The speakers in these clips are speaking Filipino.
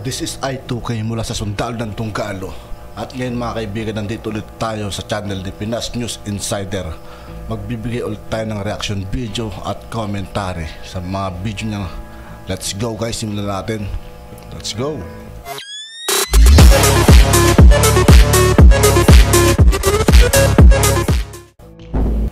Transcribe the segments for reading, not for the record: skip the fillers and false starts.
This is I2K mula sa Sundalo ng Tunggalo. At ngayon mga kaibigan, nandito ulit tayo sa channel ni Pinas News Insider. Magbibigay ulit tayo ng reaction video at commentary sa mga video niya. Let's go guys, simulan natin. Let's go!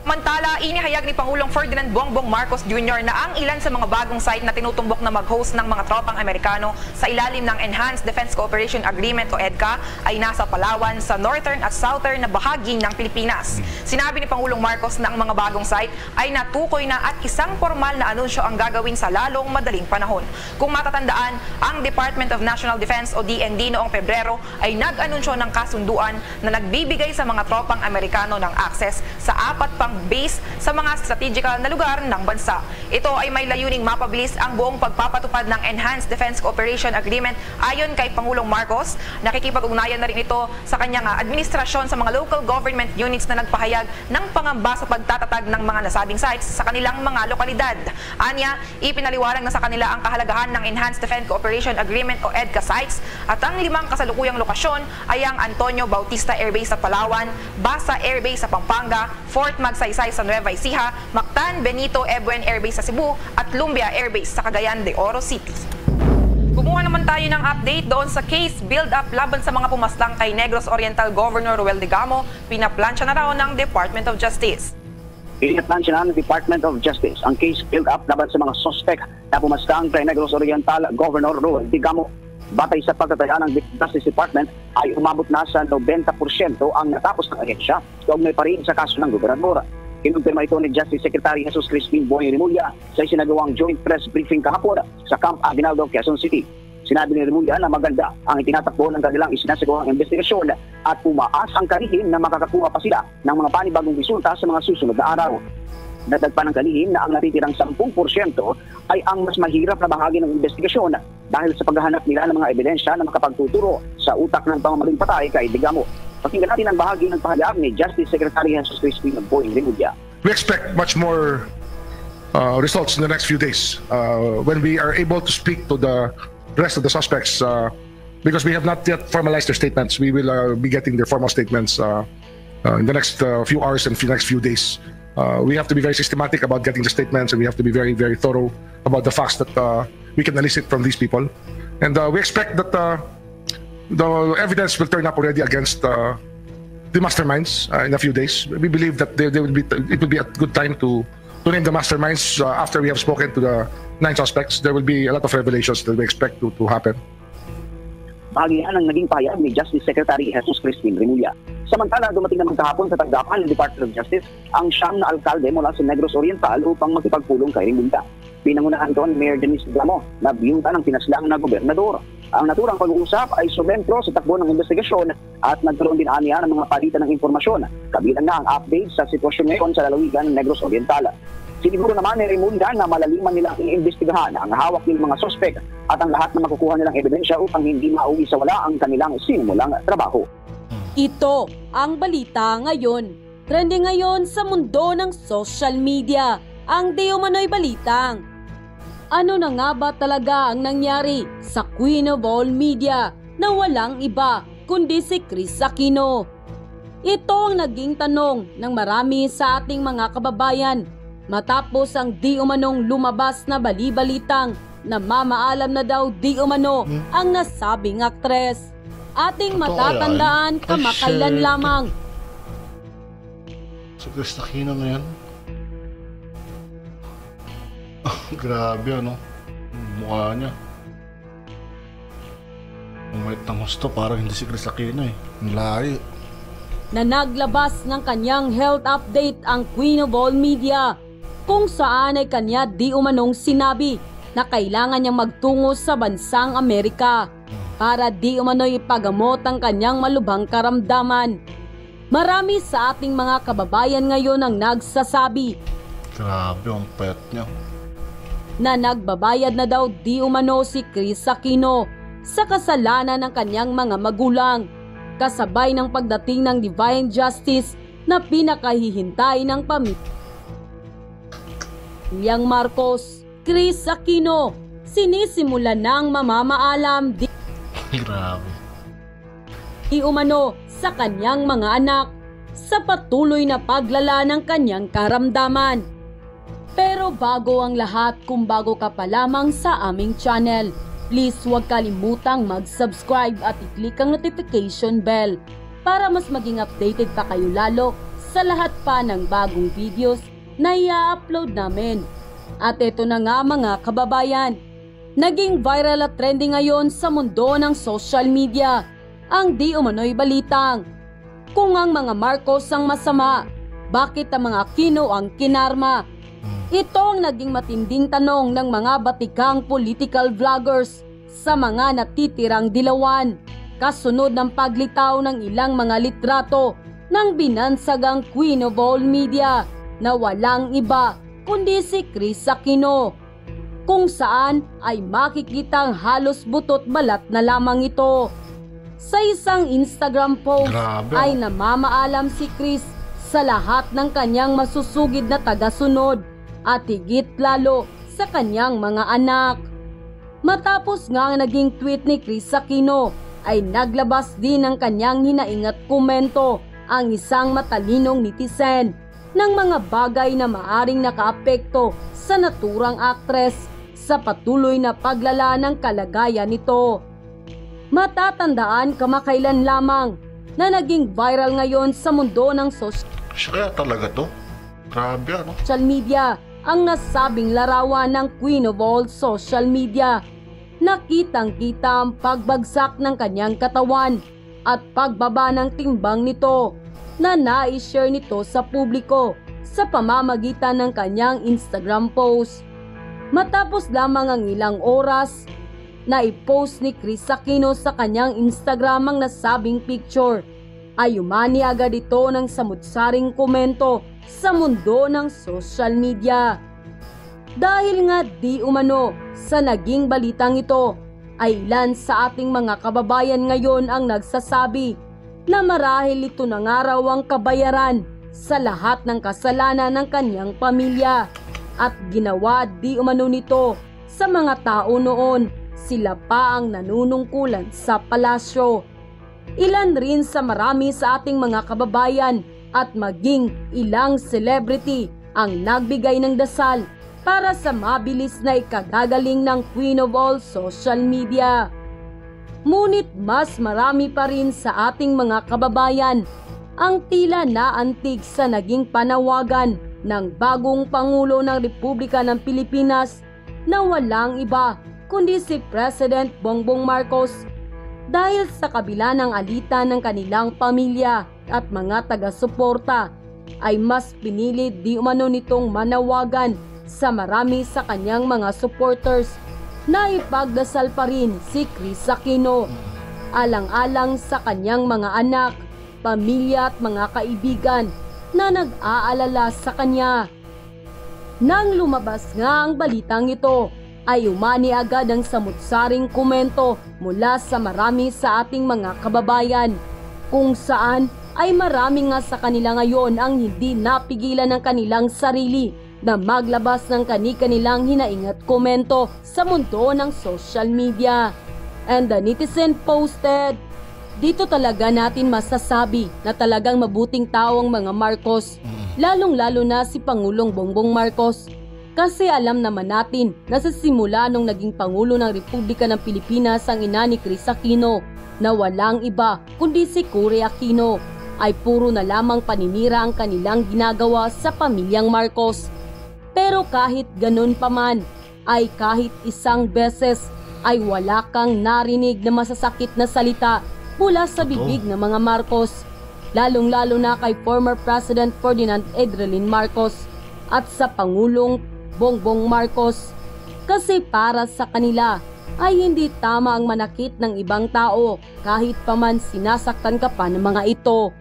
Mantala, inihayag ni Pangulong Ferdinand Bongbong Marcos Jr. na ang ilan sa mga bagong site na tinutumbok na mag-host ng mga tropang Amerikano sa ilalim ng Enhanced Defense Cooperation Agreement o EDCA ay nasa Palawan, sa northern at southern na bahagi ng Pilipinas. Sinabi ni Pangulong Marcos na ang mga bagong site ay natukoy na at isang formal na anunsyo ang gagawin sa lalong madaling panahon. Kung matatandaan, ang Department of National Defense o DND noong Pebrero ay nag-anunsyo ng kasunduan na nagbibigay sa mga tropang Amerikano ng access sa 4 pang base sa mga strategical na lugar ng bansa. Ito ay may layuning mapabilis ang buong pagpapatupad ng Enhanced Defense Cooperation Agreement. Ayon kay Pangulong Marcos, nakikipag-ugnayan na rin ito sa kanyang administrasyon sa mga local government units na nagpahayag ng pangamba sa pagtatatag ng mga nasabing sites sa kanilang mga lokalidad. Anya, ipinaliwanag na sa kanila ang kahalagahan ng Enhanced Defense Cooperation Agreement o EDCA sites at ang 5 kasalukuyang lokasyon ay ang Antonio Bautista Air Base sa Palawan, Basa Air Base sa Pampanga, Fort Magsaysay sa Nueva Ecija, Mactan Benito Ebuen Air Base sa Cebu at Lumbia Air Base sa Cagayan de Oro City. Kumuha naman tayo ng update doon sa case build-up laban sa mga pumastang kay Negros Oriental Governor Ruel Digamo. Pinaplansya na raw ng Department of Justice. Pinaplansya na ng Department of Justice ang case build-up laban sa mga suspect na pumastang kay Negros Oriental Governor Ruel Digamo. Batay sa pagtataya ng Justice Department ay umabot na sa 90% ang natapos ng ahensya kaugnay pa rin sa kaso ng gobernador. Kinumpirma ito ni Justice Secretary Jesus Crispin Boy Remulla sa isinagawang joint press briefing kahapon sa Camp Aguinaldo, Quezon City. Sinabi ni Remulla na maganda ang itinatakbo ng kanilang isinasagawang investigasyon at umaas ang kalihim na makakakuha pa sila ng mga panibagong resulta sa mga susunod na araw. Dagdag pa ng kalihim na ang natitirang 10% ay ang mas mahirap na bahagi ng investigasyon dahil sa paghahanap nila ng mga ebidensya na makapagtuturo sa utak ng pamamaling patay kay Digamo. Pakinggan natin ang bahagi ng pahayag ni Justice Secretary Jesus Crispin Boy Remulla. We expect much more results in the next few days when we are able to speak to the rest of the suspects because we have not yet formalized their statements. We will be getting their formal statements in the next few hours and next few days. We have to be very systematic about getting the statements, and we have to be very, very thorough about the facts that we can elicit from these people. And we expect that the evidence will turn up already against the masterminds in a few days. We believe that it will be a good time to name the masterminds after we have spoken to the 9 suspects. There will be a lot of revelations that we expect to happen. Bahagi yan ang naging pahayag ni Justice Secretary Jesus Crispin Remulla. Samantala, dumating naman kahapon sa tanggapan ng Department of Justice ang siyam na alkalde mula sa Negros Oriental upang makipagpulong kay Remulla. Pinangunahan doon Mayor Denise Digamo na biyuda ng pinaslang na gobernador. Ang naturang pag-uusap ay sumentro sa takbo ng investigasyon at nagkaroon din aniya ng mga palitan ng impormasyon. Kabilang na ang update sa sitwasyon ngayon sa lalawigan ng Negros Oriental. Siniguro naman ni Remulla na malaliman nilang iimbestigahan ang hawak ng mga suspect at ang lahat na makukuha nilang ebidensya upang hindi mauwi sa wala ang kanilang sinimulang trabaho. Ito ang balita ngayon. Trending ngayon sa mundo ng social media. Ang di umano'y balitang. Ano na nga ba talaga ang nangyari sa Queen of All Media na walang iba kundi si Kris Aquino? Ito ang naging tanong ng marami sa ating mga kababayan matapos ang di umanong lumabas na bali-balitang na mamaalam na daw di umano ang nasabing aktres. Ating matatandaan kamakailan lamang. Si Kris Aquino na yan. Grabe ano, mukha niya. Ang mait ng husto, parang hindi si Kris Aquino eh. Ang layo. Na naglabas ng kanyang health update ang Queen of All Media kung saan ay kanya di umanong sinabi na kailangan niyang magtungo sa bansang Amerika para di umano'y ipagamot ang kanyang malubhang karamdaman. Marami sa ating mga kababayan ngayon ang nagsasabi, grabe ang pet niya, na nagbabayad na daw di umano si Kris Aquino sa kasalanan ng kanyang mga magulang, kasabay ng pagdating ng Divine Justice na pinakahihintay ng pamilya. Yang Marcos, Kris Aquino, sinisimulan ng mamamaalam Grabe. Iumano sa kanyang mga anak sa patuloy na paglala ng kanyang karamdaman. Pero bago ang lahat, kung bago ka pa lamang sa aming channel, please huwag kalimutang mag-subscribe at i-click ang notification bell para mas maging updated pa kayo lalo sa lahat pa ng bagong videos na i-upload namin. At ito na nga mga kababayan, naging viral at trending ngayon sa mundo ng social media ang di umano'y balitang kung ang mga Marcos ang masama, bakit ang mga Aquino ang kinarma? Ito ang naging matinding tanong ng mga batikang political vloggers sa mga natitirang dilawan kasunod ng paglitaw ng ilang mga litrato ng binansagang Queen of all media na walang iba kundi si Kris Aquino, kung saan ay makikitang halos butot balat na lamang ito. Sa isang Instagram post ay namamaalam si Kris sa lahat ng kanyang masusugid na tagasunod at higit lalo sa kanyang mga anak. Matapos nga ang naging tweet ni Kris Aquino ay naglabas din ng kanyang hinaing at komento ang isang matalinong netizen ng mga bagay na maaring nakaapekto sa naturang aktres sa patuloy na paglala ng kalagayan nito. Matatandaan kamakailan lamang na naging viral ngayon sa mundo ng Siya talaga to? Grabe ano? social media ang nasabing larawan ng Queen of all social media. Nakitang-kita ang pagbagsak ng kanyang katawan at pagbaba ng timbang nito na nai-share nito sa publiko sa pamamagitan ng kanyang Instagram post. Matapos lamang ang ilang oras, na i-post ni Kris Aquino sa kanyang Instagram ang nasabing picture, ay umani agad ito ng samutsaring komento sa mundo ng social media. Dahil nga di umano sa naging balitang ito, ay ilan sa ating mga kababayan ngayon ang nagsasabi na marahil ito na nga raw ang kabayaran sa lahat ng kasalanan ng kanyang pamilya at ginawa di umano nito sa mga tao noon. Sila pa ang nanunungkulan sa palasyo. Ilan rin sa marami sa ating mga kababayan at maging ilang celebrity ang nagbigay ng dasal para sa mabilis na ikagagaling ng Queen of all social media. Ngunit mas marami pa rin sa ating mga kababayan ang tila naantig sa naging panawagan ng bagong Pangulo ng Republika ng Pilipinas na walang iba kundi si President Bongbong Marcos, dahil sa kabila ng alitan ng kanilang pamilya at mga taga-suporta ay mas pinili di umano nitong manawagan sa marami sa kanyang mga supporters na ipagdasal pa rin si Kris Aquino alang-alang sa kanyang mga anak, pamilya at mga kaibigan na nag-aalala sa kanya. Nang lumabas nga ang balitang ito, ay umani agad ang samutsaring komento mula sa marami sa ating mga kababayan, kung saan ay marami nga sa kanila ngayon ang hindi napigilan ng kanilang sarili na maglabas ng kani-kanilang hinaing at komento sa mundo ng social media. And the netizen posted, "Dito talaga natin masasabi na talagang mabuting tao ang mga Marcos, lalong-lalo na si Pangulong Bongbong Marcos. Kasi alam naman natin na sa simula nung naging Pangulo ng Republika ng Pilipinas ang ina ni Kris Aquino na walang iba kundi si Cory Aquino, ay puro na lamang paninira ang kanilang ginagawa sa pamilyang Marcos. Pero kahit ganun pa man, ay kahit isang beses ay wala kang narinig na masasakit na salita mula sa bibig ng mga Marcos, lalong-lalo na kay former President Ferdinand Edrelin Marcos at sa Pangulong Bongbong Marcos. Kasi para sa kanila ay hindi tama ang manakit ng ibang tao kahit pa man sinasaktan ka pa ng mga ito.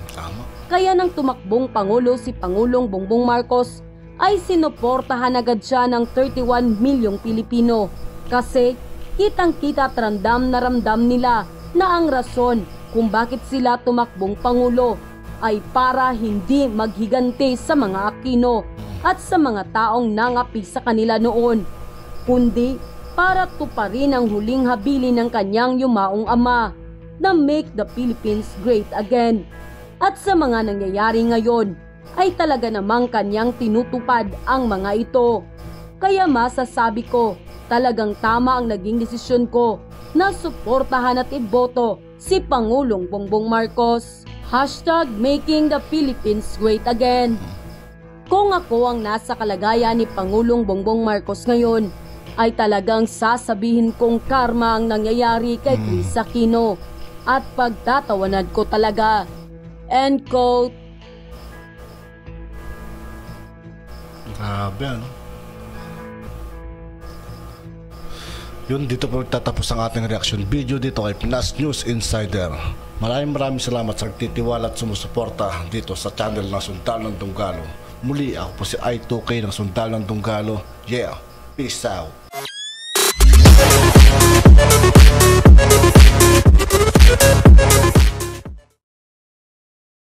Kaya nang tumakbong Pangulo si Pangulong Bongbong Marcos ay sinuportahan agad siya ng 31 milyong Pilipino kasi kitang-kita at ramdam na ramdam nila na ang rason kung bakit sila tumakbong Pangulo ay para hindi maghiganti sa mga Aquino at sa mga taong nangapi sa kanila noon, kundi para tuparin ang huling habilin ng kanyang yumaong ama na make the Philippines great again. At sa mga nangyayari ngayon ay talaga namang kanyang tinutupad ang mga ito. Kaya masasabi ko, talagang tama ang naging desisyon ko na suportahan at iboto si Pangulong Bongbong Marcos. #making the Philippines great again. Kung ako ang nasa kalagayan ni Pangulong Bongbong Marcos ngayon, ay talagang sasabihin kong karma ang nangyayari kay Chris Aquino at pagtatawanan ko talaga. End quote. Grabe, ano? Yun, dito po nagtatapos ang ating reaction video dito kay Pinas News Insider. Maraming salamat sa nagtitiwala at sumusuporta dito sa channel ng Sundalo ng Tunggalo. Muli, ako po si I2K ng Sundalo ng Tunggalo. Yeah, peace out.